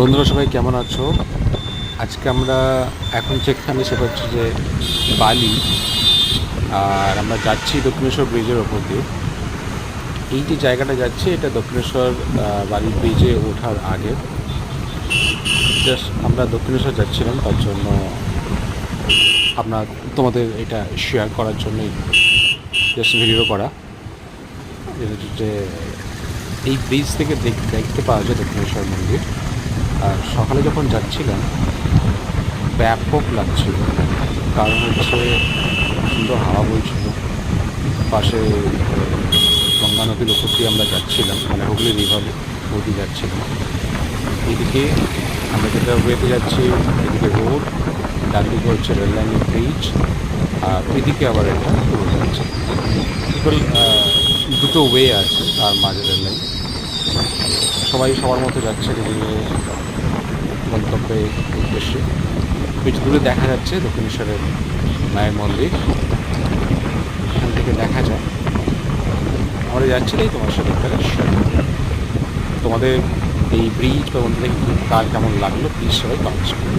বন্ধুরা সবাই কেমন আছো? আজকে আমরা এখন যেখানে সেটা হচ্ছে যে বালি। আর আমরা যাচ্ছি দক্ষিণেশ্বর ব্রিজের ওপর দিয়ে। এই যে জায়গাটা যাচ্ছে এটা দক্ষিণেশ্বর বালি ব্রিজে ওঠার আগে। জাস্ট আমরা দক্ষিণেশ্বর যাচ্ছিলাম, তার জন্য তোমাদের এটা শেয়ার করার জন্যই জাস্ট ভিডিও করা। যেটা হচ্ছে যে এই ব্রিজ থেকে দেখতে পাওয়া যায় দক্ষিণেশ্বর মন্দির। আর সকালে যখন যাচ্ছিলাম ব্যাপক লাগছিল, কারণ হচ্ছে সুন্দর হাওয়া বইছিল। পাশে গঙ্গা নদীর উপর দিয়ে আমরা যাচ্ছিলাম, মানে হুগলি রিভার নদী যাচ্ছিলাম। এদিকে আমরা যেটা ওয়েতে যাচ্ছি, এদিকে রোড, ডান দিকে হচ্ছে রেললাইনের ব্রিজ, আর এদিকে আবার একটা রোড আছে। টোটাল দুটো ওয়ে আছে, তার মাঝে রেললাইন। সবাই সবার মতো যাচ্ছে এদিকে গন্তব্যে উদ্দেশ্যে। বেশ দূরে দেখা যাচ্ছে দক্ষিণেশ্বরের মায়ের মন্দির, এখান থেকে দেখা যায়। আমরা যাচ্ছি তাই তোমার সাথে একটা শেয়ার করতে। তোমাদের এই ব্রিজ বা মন্দির থেকে কার কেমন লাগলো প্লিজ সবাই কমেন্টস করো।